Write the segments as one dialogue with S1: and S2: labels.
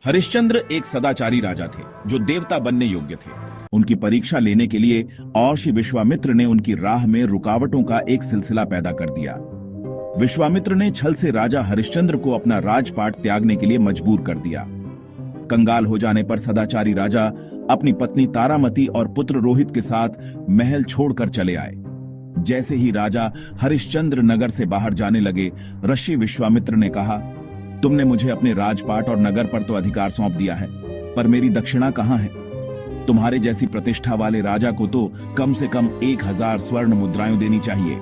S1: हरिश्चंद्र एक सदाचारी राजा थे जो देवता बनने योग्य थे। उनकी परीक्षा लेने के लिए महर्षि विश्वामित्र ने उनकी राह में रुकावटों का एक सिलसिला पैदा कर दिया। विश्वामित्र ने छल से राजा हरिश्चंद्र को अपना राजपाट त्यागने के लिए मजबूर कर दिया। कंगाल हो जाने पर सदाचारी राजा अपनी पत्नी तारामती और पुत्र रोहित के साथ महल छोड़कर चले आए। जैसे ही राजा हरिश्चंद्र नगर से बाहर जाने लगे, ऋषि विश्वामित्र ने कहा, तुमने मुझे अपने राजपाट और नगर पर तो अधिकार सौंप दिया है, पर मेरी दक्षिणा कहां है? तुम्हारे जैसी प्रतिष्ठा वाले राजा को तो कम से कम 1000 स्वर्ण मुद्राएं देनी चाहिए।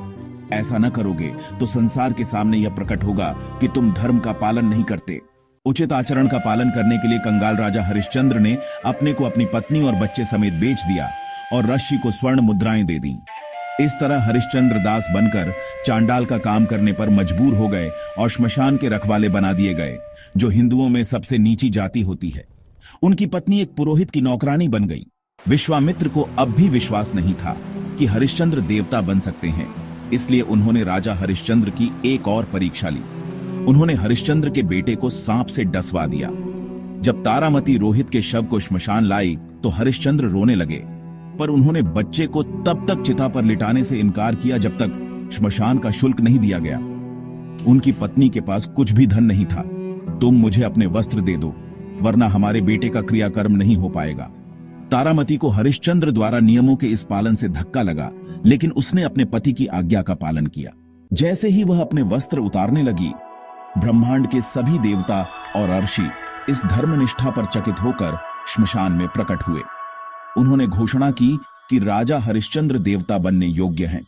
S1: ऐसा न करोगे तो संसार के सामने यह प्रकट होगा कि तुम धर्म का पालन नहीं करते। उचित आचरण का पालन करने के लिए कंगाल राजा हरिश्चंद्र ने अपने को अपनी पत्नी और बच्चे समेत बेच दिया और ऋषि को स्वर्ण मुद्राएं दे दी। इस तरह हरिश्चंद्र दास बनकर चांडाल का काम करने पर मजबूर हो गए और श्मशान के रखवाले बना दिए गए, जो हिंदुओं में सबसे नीची जाति होती है। उनकी पत्नी एक पुरोहित की नौकरानी बन गई। विश्वामित्र को अब भी विश्वास नहीं था कि हरिश्चंद्र देवता बन सकते हैं, इसलिए उन्होंने राजा हरिश्चंद्र की एक और परीक्षा ली। उन्होंने हरिश्चंद्र के बेटे को सांप से डसवा दिया। जब तारामती रोहित के शव को श्मशान लाई तो हरिश्चंद्र रोने लगे, पर उन्होंने बच्चे को तब तक चिता पर लिटाने से इनकार किया जब तक श्मशान का शुल्क नहीं दिया गया। उनकी पत्नी के पास कुछ भी धन नहीं था। तुम मुझे अपने वस्त्र दे दो, वरना हमारे बेटे का क्रियाकर्म नहीं हो पाएगा। तारामती को हरिश्चंद्र द्वारा नियमों के इस पालन से धक्का लगा, लेकिन उसने अपने पति की आज्ञा का पालन किया। जैसे ही वह अपने वस्त्र उतारने लगी, ब्रह्मांड के सभी देवता और ऋषि इस धर्मनिष्ठा पर चकित होकर श्मशान में प्रकट हुए। उन्होंने घोषणा की कि राजा हरिश्चंद्र देवता बनने योग्य हैं।